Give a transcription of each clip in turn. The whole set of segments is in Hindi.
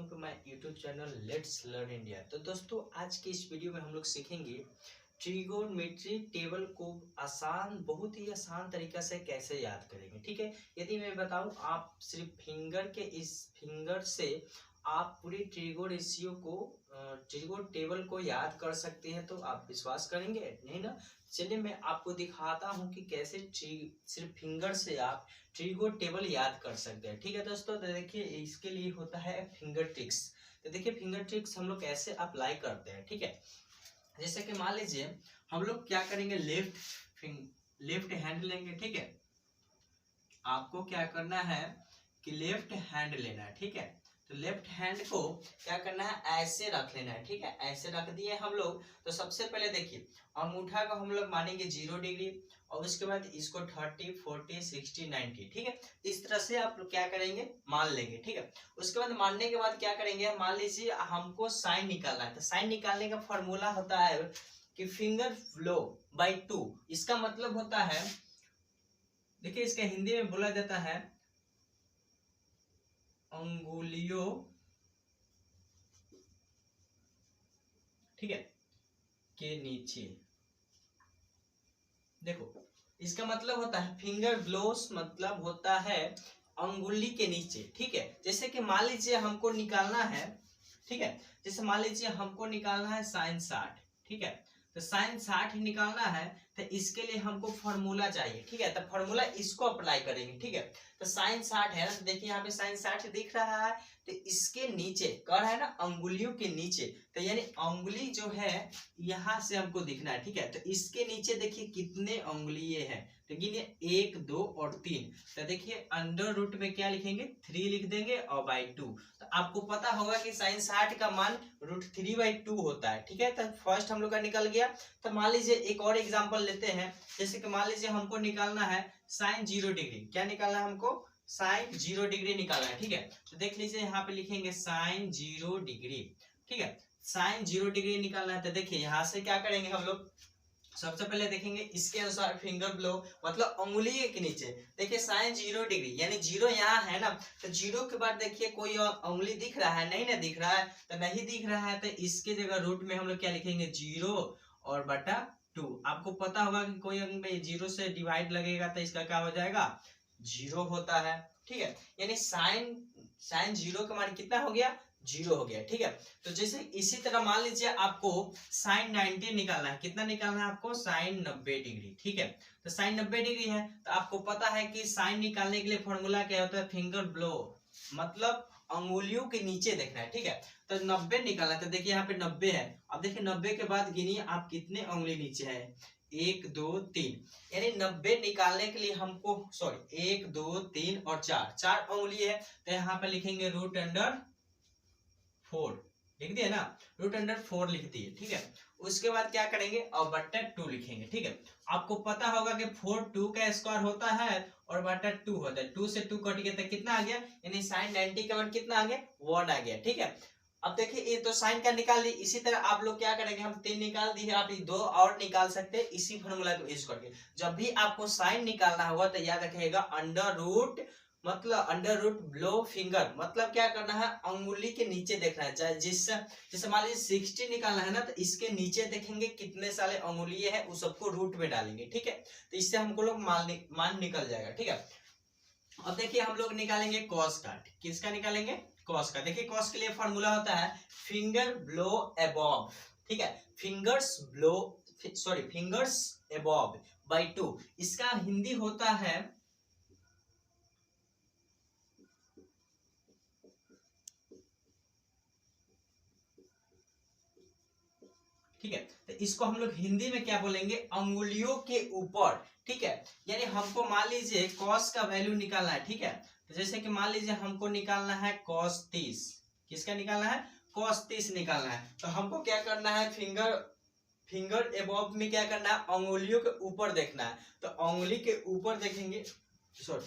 Welcome to my YouTube channel let's learn India. तो दोस्तों आज के इस वीडियो में हम लोग सीखेंगे ट्रिगोनोमेट्री टेबल को बहुत ही आसान तरीका से कैसे याद करेंगे। ठीक है, यदि मैं बताऊं आप सिर्फ फिंगर के इस फिंगर से आप पूरी ट्रिगो रेशियो को ट्रिगो टेबल को याद कर सकते हैं, तो आप विश्वास करेंगे नहीं ना। चलिए मैं आपको दिखाता हूं कि कैसे सिर्फ फिंगर से आप ट्रिगो टेबल याद कर सकते हैं। ठीक है दोस्तों, तो देखिए इसके लिए होता है फिंगर ट्रिक्स। तो देखिए फिंगर ट्रिक्स हम लोग कैसे अप्लाई करते हैं। ठीक है, जैसे कि मान लीजिए हम लोग क्या करेंगे, लेफ्ट हैंड लेंगे। ठीक है, आपको क्या करना है कि लेफ्ट हैंड लेना है। ठीक है, तो लेफ्ट हैंड को क्या करना है, ऐसे रख लेना है। ठीक है, ऐसे रख दिए हम लोग। तो सबसे पहले देखिए अंगूठा को हम लोग मानेंगे 0 डिग्री और उसके बाद इसको 30, 40, 60, 90। ठीक है, इस तरह से आप लोग क्या करेंगे, मान लेंगे। ठीक है, उसके बाद मानने के बाद क्या करेंगे, मान लीजिए हमको साइन निकालना है। तो साइन निकालने का फॉर्मूला होता है कि फिंगर फ्लो बाय 2। इसका मतलब होता है, देखिए इसका हिंदी में बोला जाता है अंगुलियों, ठीक है, के नीचे। देखो इसका मतलब होता है फिंगर ब्लोस, मतलब होता है अंगुली के नीचे। ठीक है, जैसे कि मान लीजिए हमको निकालना है, ठीक है, जैसे मान लीजिए हमको निकालना है साइन 60। ठीक है, तो साइन 60 निकालना है तो इसके लिए हमको फॉर्मूला चाहिए। ठीक है, तो फॉर्मूला इसको अप्लाई करेंगे। ठीक है, तो साइन 60 है ना, तो देखिए यहाँ पे साइन 60 दिख रहा है, तो इसके नीचे कर है ना, अंगुलियों के नीचे। तो यानी अंगुली जो है यहाँ से हमको दिखना है। ठीक है, तो इसके नीचे देखिए कितने अंगुलिये हैं, तो गिनिए 1, 2 और 3। तो देखिए अंडर रूट में क्या लिखेंगे, 3 लिख देंगे और बाई 2। तो आपको पता होगा कि साइन 60 का मान √3/2 होता है। ठीक है, तो फर्स्ट हम लोग का निकल गया। तो मान लीजिए एक और एग्जांपल लेते हैं, जैसे कि मान लीजिए हमको निकालना है साइन 0 डिग्री। क्या निकालना है हमको, साइन 0 डिग्री निकालना है। ठीक है, तो देख लीजिए यहाँ पे लिखेंगे साइन 0 डिग्री। ठीक है, साइन 0 डिग्री निकालना है। तो देखिए यहाँ से क्या करेंगे हम लोग, सबसे पहले देखेंगे इसके अनुसार फिंगर ब्लो मतलब उंगली के नीचे। देखिए साइन 0 डिग्री यानी 0 यहाँ है ना, तो 0 के बाद देखिए कोई उंगली दिख रहा है, नहीं ना दिख रहा है, तो नहीं दिख रहा है, तो इसके जगह रूट में हम लोग क्या लिखेंगे, 0 और बटा 2। आपको पता होगा कि कोई अंक में 0 से डिवाइड लगेगा तो इसका क्या हो जाएगा, 0 होता है। ठीक है, यानी साइन 0 का मान कितना हो गया, 0 हो गया। ठीक है, तो जैसे इसी तरह मान लीजिए आपको साइन 90 निकालना है। कितना निकालना है आपको, साइन 90 डिग्री। ठीक है, तो साइन 90 डिग्री है, तो आपको पता है कि साइन निकालने के लिए फॉर्मूला क्या होता है, फिंगर ब्लो मतलब अंगुलियों के नीचे देखना है। ठीक है, तो 90 निकालना है। तो देखिए यहाँ पे 90 है। अब देखिए 90 के बाद गिनिए आप कितने उंगली नीचे है, 1, 2, 3। यानी 90 निकालने के लिए हमको 1, 2, 3 और 4 उंगली है। तो यहाँ पे लिखेंगे √4 लिख दिए ना, √4 लिख दिए। ठीक है, उसके बाद क्या करेंगे, और बटा 2 लिखेंगे। ठीक है, आपको पता होगा कि 4 2 का स्क्वायर होता है और बटा 2 होता है। 2 से 2 कट गया तो कितना आ गया, यानी साइन 90 का मान कितना आ गया, 1 आ गया। ठीक है, अब देखिए ये तो साइन का निकाल ली। इसी तरह आप लोग क्या करेंगे, हम 3 निकाल दिए, आप 2 और निकाल सकते हैं इसी फॉर्मूला को यूज करके। जब भी आपको साइन निकालना होगा तो याद रखिएगा अंडर रूट मतलब अंडर रूट ब्लो फिंगर मतलब क्या करना है, अंगुली के नीचे देखना है। जैसे मान लीजिए 60 निकालना है ना, तो इसके नीचे देखेंगे कितने सारे अंगुलिये है, उस सबको रूट में डालेंगे। ठीक है, तो इससे हमको लोग मान निकल जाएगा। ठीक है, अब देखिए हम लोग निकालेंगे कॉस का। किसका निकालेंगे, कॉस का। देखिए कॉस के लिए फॉर्मूला होता है फिंगर ब्लो अबव। ठीक है, फिंगर्स अबव बाय 2। इसका हिंदी होता है, ठीक है, तो इसको हम लोग हिंदी में क्या बोलेंगे, अंगुलियों के ऊपर। ठीक है, यानी हमको मान लीजिए कॉस का वैल्यू निकालना है। ठीक है, तो जैसे कि मान लीजिए हमको निकालना है कॉस 30। किसका निकालना है, कॉस 30 निकालना है। तो हमको क्या करना है, फिंगर एबव में क्या करना है, अंगुलियों के ऊपर देखना है। तो अंगुली के ऊपर देखेंगे, सॉरी,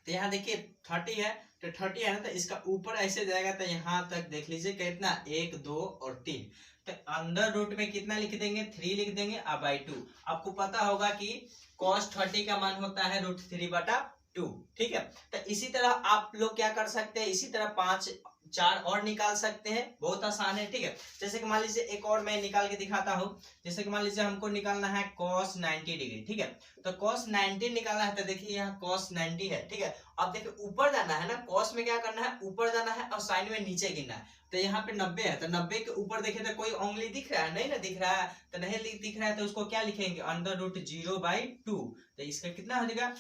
तो यहाँ देखिए 30 है, तो 30 है ना, तो इसका ऊपर ऐसे जाएगा तो यहाँ तक देख लीजिए कितना, 1, 2 और 3। तो अंडर रूट में कितना लिख देंगे, 3 लिख देंगे और बाई 2। आपको पता होगा कि cos 30 का मान होता है √3/2। ठीक है, तो इसी तरह आप लोग क्या कर सकते हैं, इसी तरह 5 4 और निकाल सकते हैं, बहुत आसान है। ठीक है, जैसे कि मान लीजिए एक और मैं निकाल के दिखाता हूँ। जैसे कि मान लीजिए हमको निकालना है cos 90 डिग्री। ठीक है, तो cos 90 निकालना है, तो देखिए यहाँ cos 90 है। ठीक है, अब देखिए ऊपर जाना है ना, cos में क्या करना है, ऊपर जाना है और साइन में नीचे गिनना है। तो यहाँ पे 90 है, तो 90 के ऊपर देखे तो कोई उंगली दिख रहा है, नहीं ना दिख रहा है, तो नहीं दिख रहा है, तो उसको क्या लिखेंगे, अंडर रूट 0/2। तो इसका कितना हो जाएगा,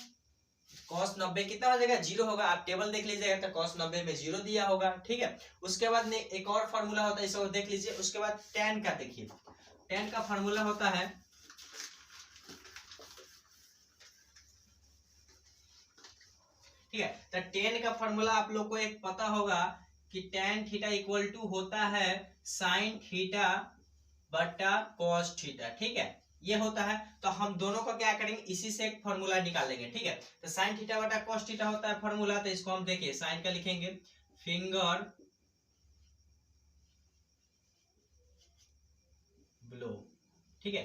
cos 90 कितना हो जाएगा, 0 होगा। आप टेबल देख लीजिएगा तो cos 90 में 0 दिया होगा। ठीक है, उसके बाद में एक और फार्मूला होता है, इसको देख लीजिए। उसके बाद tan का देखिए, tan का फार्मूला होता है, ठीक है, तो tan का फार्मूला आप लोग को एक पता होगा कि tan थीटा इक्वल टू होता है sin थीटा बटा cos थीटा। ठीक है, ये होता है। तो हम दोनों को क्या करेंगे, इसी से एक फार्मूला निकालेंगे। ठीक है, तो sin थीटा बटा cos थीटा होता है फार्मूला। तो इसको हम देखिए sin का लिखेंगे फिंगर ब्लो। ठीक है,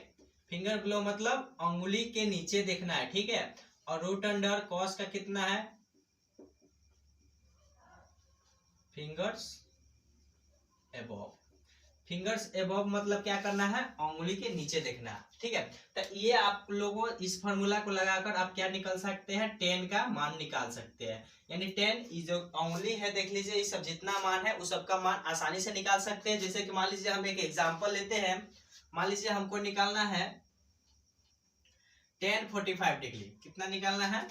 फिंगर ब्लो मतलब अंगुली के नीचे देखना है। ठीक है, और रूट अंडर cos का कितना है, फिंगर्स एबव। फिंगर्स एबव मतलब क्या करना है, अंगुली के नीचे देखना है। ठीक है, तो ये आप लोगों इस फार्मूला को लगाकर आप क्या निकाल सकते हैं, tan का मान निकाल सकते हैं। यानी tan जो अंगुली है, देख लीजिए ये सब जितना मान है उस सबका मान आसानी से निकाल सकते हैं। जैसे कि मान लीजिए हम एक एग्जांपल लेते हैं। मान लीजिए हमको निकालना है tan 45 डिग्री। कितना निकालना है,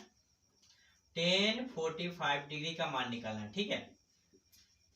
tan 45 डिग्री का मान निकालना है। ठीक है,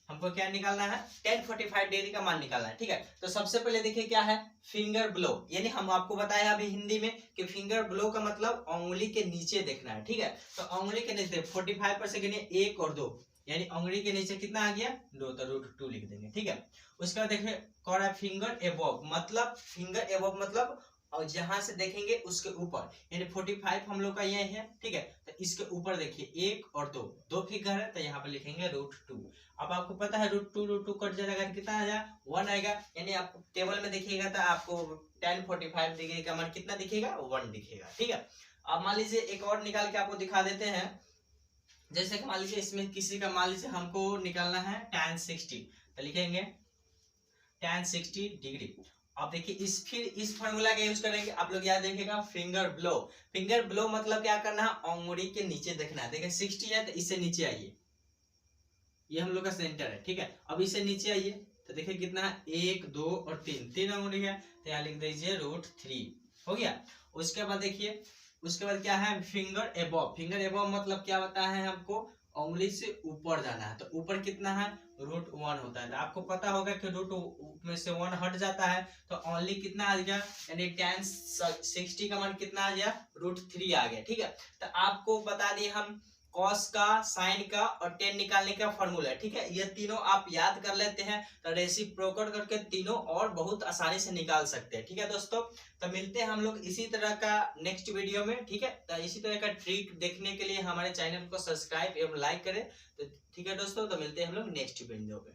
हमको क्या निकालना है, tan 45 डिग्री का मान निकालना है। ठीक है, तो सबसे पहले देखिए क्या है, फिंगर ब्लो। यानी हम आपको बताया अभी हिंदी में कि फिंगर ब्लो का मतलब अंगुली के नीचे देखना है। ठीक है, तो अंगुली के नीचे 45 पर से गिनिए 1 और 2, यानी अंगुली के नीचे कितना आ गया, 2, तो रूट 2 लिख देंगे। ठीक है, उसके बाद देखिए कौन है, फिंगर एबव मतलब, फिंगर एबव मतलब और जहां से देखेंगे उसके ऊपर, यानी 45 हम लोग का ये है। ठीक है, तो इसके ऊपर देखिए 1 और 2, 2 फिगर है, तो यहाँ पे लिखेंगे रूट 2। अब आपको पता है रूट 2 कट जाएगा, कितना आएगा, 1 आएगा। यानी आप टेबल में देखिएगा तो आपको tan 45 डिग्री का मान कितना दिखेगा, 1 दिखेगा। ठीक है, अब मान लीजिए एक और निकाल के आपको दिखा देते हैं। जैसे कि मान लीजिए इसमें किसी का, मान लीजिए हमको निकालना है tan 60, तो लिखेंगे tan 60 डिग्री। अब देखिए फिर इस फार्मूला का यूज करेंगे। आप लोग याद देखिएगा, फिंगर ब्लो। फिंगर ब्लो मतलब क्या करना है, अंगुली के नीचे देखना है। देखिए 60 है, तो इससे नीचे आइए, ये हम लोग का सेंटर है। ठीक है, अब इससे नीचे आइए, तो देखिए कितना है, 1 2 और 3 अंगुली है, तो यहाँ लिख दीजिए रूट 3 हो गया। उसके बाद देखिए, उसके बाद क्या है, फिंगर एबव। फिंगर एबव मतलब क्या होता है, हमको उंगली से ऊपर जाना है। तो ऊपर कितना है, रूट 1 होता है। तो आपको पता होगा कि रूट में से 1 हट जाता है, तो ओनली कितना आ गया, यानी tan 60 का मान कितना आ गया, रूट 3 आ गया। ठीक है, तो आपको बता दिए हम cos का, sin का और tan निकालने का फॉर्मूला है। ठीक है, ये तीनों आप याद कर लेते हैं तो रेसिप्रोकल करके तीनों और बहुत आसानी से निकाल सकते हैं। ठीक है दोस्तों, तो मिलते हैं हम लोग इसी तरह का नेक्स्ट वीडियो में। ठीक है, तो इसी तरह का ट्रिक देखने के लिए हमारे चैनल को सब्सक्राइब एवं लाइक करें। तो ठीक है दोस्तों, तो मिलते हैं हम लोग नेक्स्ट वीडियो में।